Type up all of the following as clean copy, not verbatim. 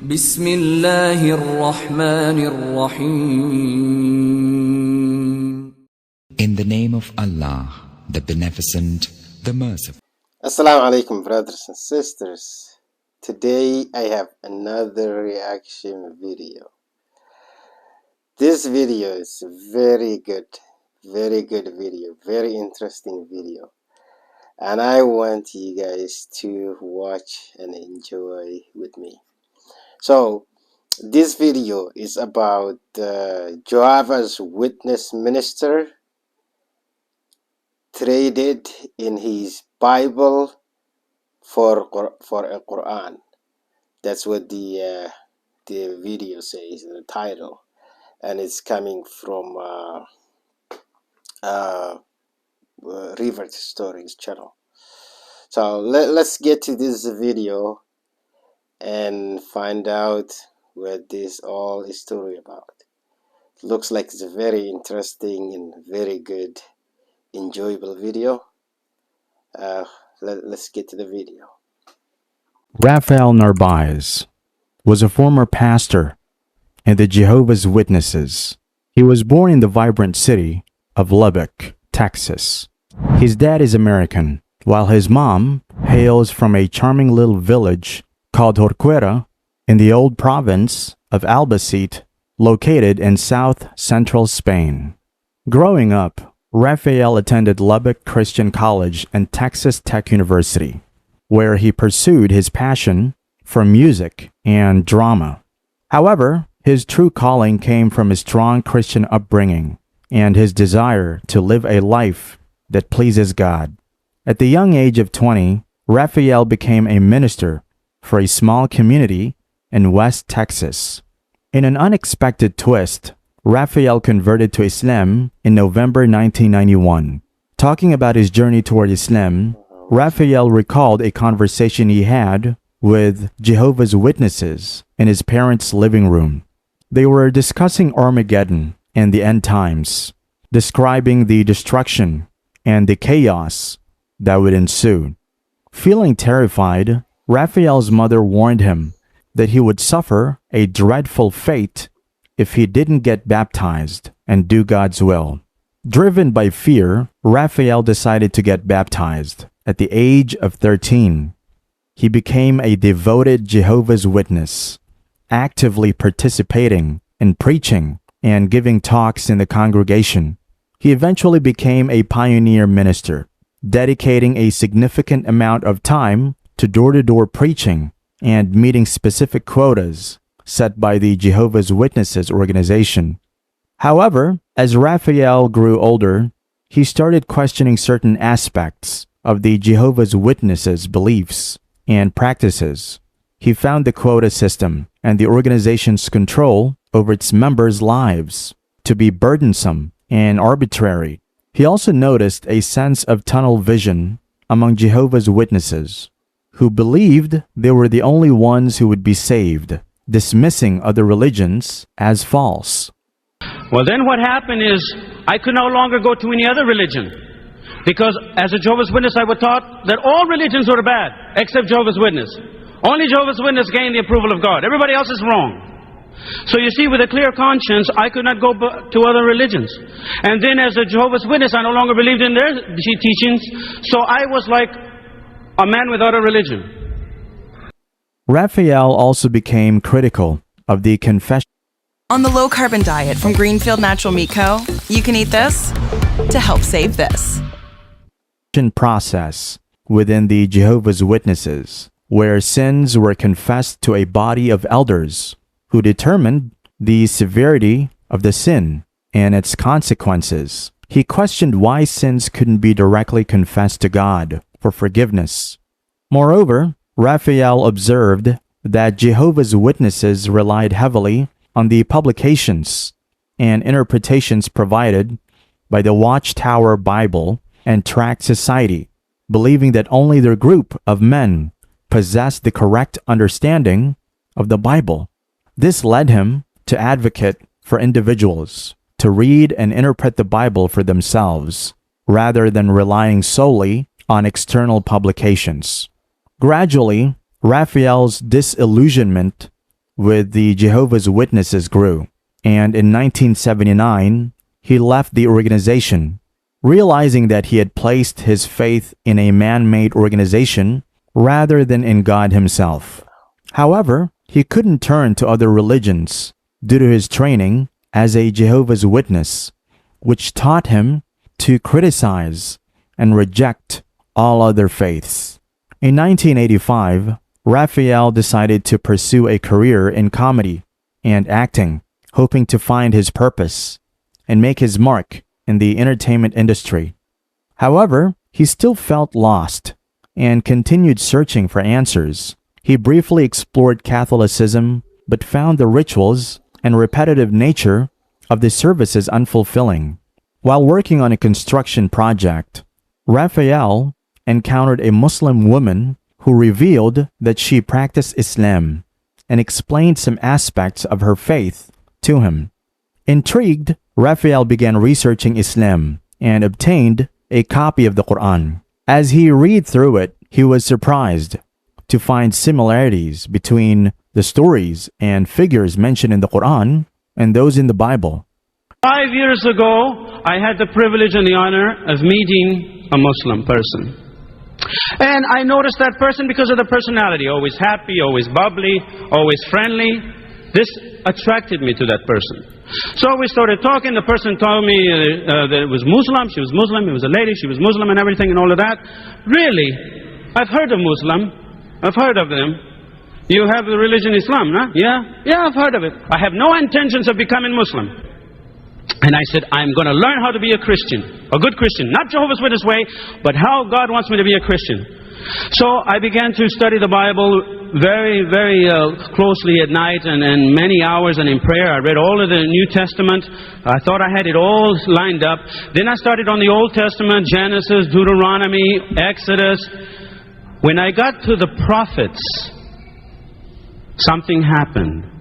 بسم الله الرحمن الرحيم. In the name of Allah, the Beneficent, the Merciful. Assalamu alaikum, brothers and sisters. Today I have another reaction video. This video is very good video, very interesting video, and I want you guys to watch and enjoy with me. So this video is about Jehovah's Witness minister traded in his Bible for a Quran. That's what the video says, the title, and it's coming from Rivert Stories channel. So let's get to this video and find out what this all is story about. It looks like it's a very interesting and very good, enjoyable video. Let's get to the video. Raphael Narbaez was a former pastor in the Jehovah's Witnesses. He was born in the vibrant city of Lubbock, Texas. His dad is American, while his mom hails from a charming little village called Jorquera in the old province of Albacete, located in south-central Spain. Growing up, Raphael attended Lubbock Christian College and Texas Tech University, where he pursued his passion for music and drama. However, his true calling came from his strong Christian upbringing and his desire to live a life that pleases God. At the young age of 20, Raphael became a minister for a small community in West Texas. In an unexpected twist, Raphael converted to Islam in November 1991. Talking about his journey toward Islam, Raphael recalled a conversation he had with Jehovah's Witnesses in his parents' living room. They were discussing Armageddon and the end times, describing the destruction and the chaos that would ensue. Feeling terrified, Raphael's mother warned him that he would suffer a dreadful fate if he didn't get baptized and do God's will. Driven by fear, Raphael decided to get baptized at the age of 13. He became a devoted Jehovah's Witness, actively participating in preaching and giving talks in the congregation. He eventually became a pioneer minister, dedicating a significant amount of time to door-to-door preaching and meeting specific quotas set by the Jehovah's Witnesses organization. However, as Raphael grew older, he started questioning certain aspects of the Jehovah's Witnesses' beliefs and practices. He found the quota system and the organization's control over its members' lives to be burdensome and arbitrary. He also noticed a sense of tunnel vision among Jehovah's Witnesses, who believed they were the only ones who would be saved, dismissing other religions as false. Well, then what happened is I could no longer go to any other religion, because as a Jehovah's Witness I was taught that all religions were bad except Jehovah's Witness. Only Jehovah's Witness gained the approval of God. Everybody else is wrong. So you see, with a clear conscience, I could not go to other religions. And then as a Jehovah's Witness, I no longer believed in their teachings. So I was like a man without a religion. Raphael also became critical of the confession On the low-carbon diet from Greenfield Natural Meat Co., you can eat this to help save this. process within the Jehovah's Witnesses, where sins were confessed to a body of elders who determined the severity of the sin and its consequences. He questioned why sins couldn't be directly confessed to God for forgiveness. Moreover, Raphael observed that Jehovah's Witnesses relied heavily on the publications and interpretations provided by the Watchtower Bible and Tract Society, believing that only their group of men possessed the correct understanding of the Bible. This led him to advocate for individuals to read and interpret the Bible for themselves, rather than relying solely on external publications. Gradually, Raphael's disillusionment with the Jehovah's Witnesses grew, and in 1979, he left the organization, realizing that he had placed his faith in a man-made organization rather than in God himself. However, he couldn't turn to other religions due to his training as a Jehovah's Witness, which taught him to criticize and reject all other faiths. In 1985, Raphael decided to pursue a career in comedy and acting, hoping to find his purpose and make his mark in the entertainment industry. However, he still felt lost and continued searching for answers. He briefly explored Catholicism, but found the rituals and repetitive nature of the services unfulfilling. While working on a construction project, Raphael encountered a Muslim woman who revealed that she practiced Islam and explained some aspects of her faith to him. Intrigued, Raphael began researching Islam and obtained a copy of the Quran. As he read through it, he was surprised to find similarities between the stories and figures mentioned in the Quran and those in the Bible. 5 years ago, I had the privilege and the honor of meeting a Muslim person. And I noticed that person because of the personality, always happy, always bubbly, always friendly. This attracted me to that person. So we started talking. The person told me that it was Muslim. She was Muslim. It was a lady. She was Muslim and everything and all of that. Really, I've heard of Muslim. I've heard of them. You have the religion Islam, huh? Yeah, I've heard of it. I have no intentions of becoming Muslim. And I said, I'm going to learn how to be a Christian, a good Christian, not Jehovah's Witness way, but how God wants me to be a Christian. So I began to study the Bible very, very closely at night and many hours and in prayer. I read all of the New Testament. I thought I had it all lined up. Then I started on the Old Testament, Genesis, Deuteronomy, Exodus. When I got to the prophets, something happened.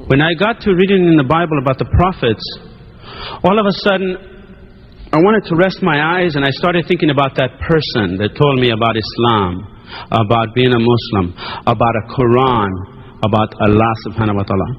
When I got to reading in the Bible about the prophets, all of a sudden, I wanted to rest my eyes and I started thinking about that person that told me about Islam, about being a Muslim, about a Quran, about Allah subhanahu wa ta'ala.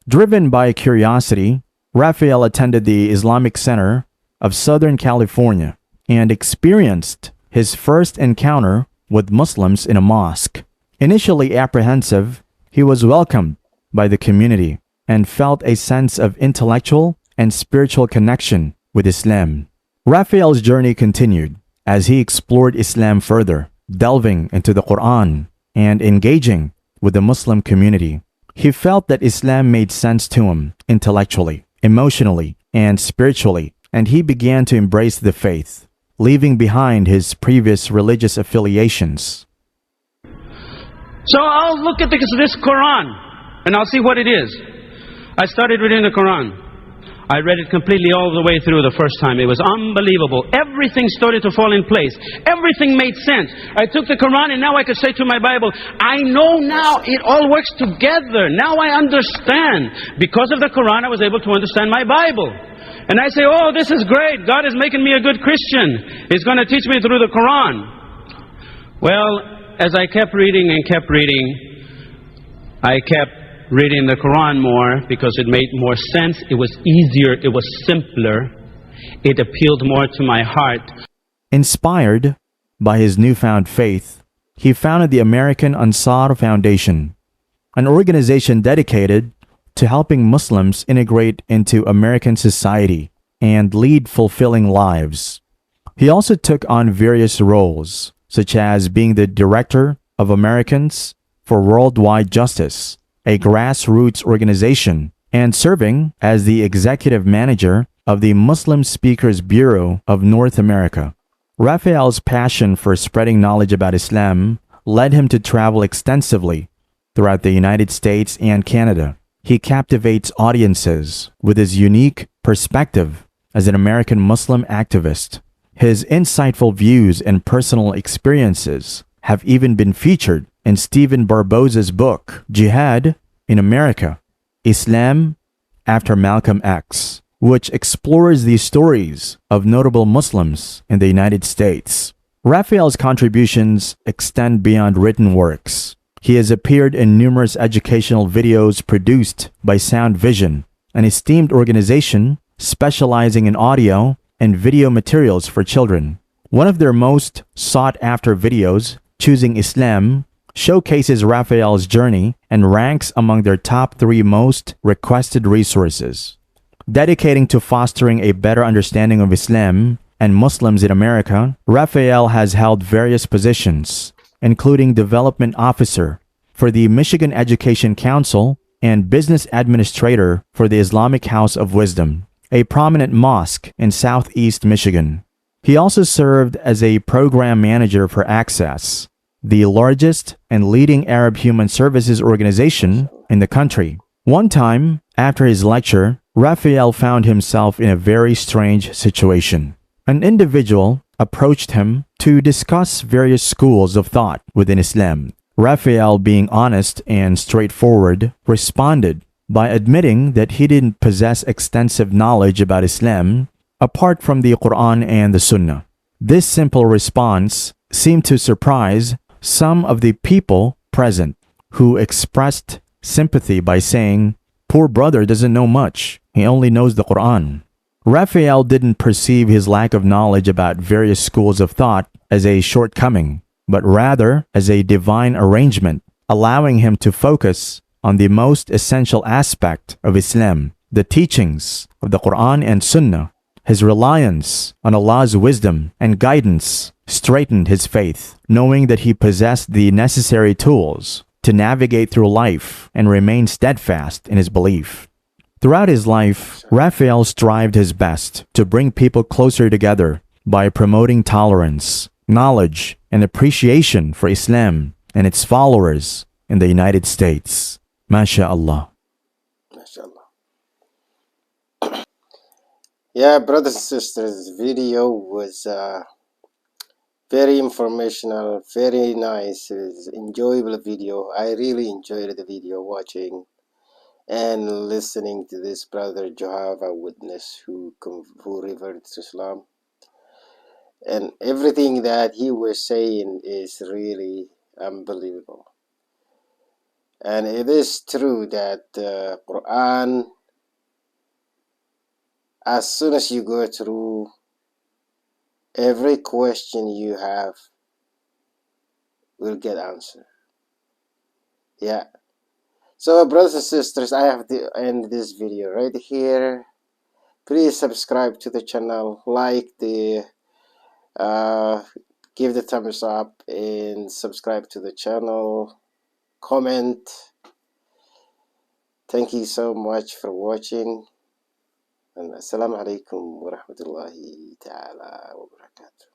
Driven by curiosity, Raphael attended the Islamic Center of Southern California and experienced his first encounter with Muslims in a mosque. Initially apprehensive, he was welcomed by the community and felt a sense of intellectual and spiritual connection with Islam. Raphael's journey continued as he explored Islam further, delving into the Quran and engaging with the Muslim community. He felt that Islam made sense to him intellectually, emotionally, and spiritually, and he began to embrace the faith, leaving behind his previous religious affiliations. So I'll look at this Quran and I'll see what it is. I started reading the Quran. I read it completely all the way through the first time. It was unbelievable. Everything started to fall in place. Everything made sense. I took the Quran and now I could say to my Bible, I know now it all works together. Now I understand. Because of the Quran, I was able to understand my Bible. And I say, oh, this is great. God is making me a good Christian. He's going to teach me through the Quran. Well, as I kept reading and kept reading, I kept reading the Quran more because it made more sense. It was easier. It was simpler. It appealed more to my heart. Inspired by his newfound faith, he founded the American Ansar Foundation, an organization dedicated to helping Muslims integrate into American society and lead fulfilling lives. He also took on various roles, such as being the director of Americans for Worldwide Justice, a grassroots organization, and serving as the executive manager of the Muslim Speakers Bureau of North America. Raphael's passion for spreading knowledge about Islam led him to travel extensively throughout the United States and Canada. He captivates audiences with his unique perspective as an American Muslim activist. His insightful views and personal experiences have even been featured in Stephen Barbozza's book, Jihad in America, Islam After Malcolm X, which explores the stories of notable Muslims in the United States. Raphael's contributions extend beyond written works. He has appeared in numerous educational videos produced by Sound Vision, an esteemed organization specializing in audio and video materials for children. One of their most sought-after videos, Choosing Islam, showcases Raphael's journey and ranks among their top 3 most requested resources. Dedicating to fostering a better understanding of Islam and Muslims in America, Raphael has held various positions, including Development Officer for the Michigan Education Council and Business Administrator for the Islamic House of Wisdom, a prominent mosque in Southeast Michigan. He also served as a program manager for Access, the largest and leading Arab human services organization in the country. One time, after his lecture, Raphael found himself in a very strange situation. An individual approached him to discuss various schools of thought within Islam. Raphael, being honest and straightforward, responded by admitting that he didn't possess extensive knowledge about Islam apart from the Quran and the Sunnah. This simple response seemed to surprise some of the people present, who expressed sympathy by saying, "Poor brother doesn't know much. He only knows the Quran." Raphael didn't perceive his lack of knowledge about various schools of thought as a shortcoming, but rather as a divine arrangement, allowing him to focus on the most essential aspect of Islam, the teachings of the Quran and Sunnah. His reliance on Allah's wisdom and guidance straightened his faith, knowing that he possessed the necessary tools to navigate through life and remain steadfast in his belief. Throughout his life, Raphael strived his best to bring people closer together by promoting tolerance, knowledge, and appreciation for Islam and its followers in the United States. MashaAllah. MashaAllah. Yeah, brothers and sisters, this video was very informational, very nice. It was an enjoyable video. I really enjoyed the video watching and listening to this brother Jehovah Witness who reverted to Islam. And everything that he was saying is really unbelievable. And it is true that the Quran, as soon as you go through, every question you have will get answered. Yeah. So brothers and sisters, I have to end this video right here. Please subscribe to the channel, like the give the thumbs up and subscribe to the channel, comment. Thank you so much for watching, and assalamu alaikum wa rahmatullahi ta'ala wa barakatuh.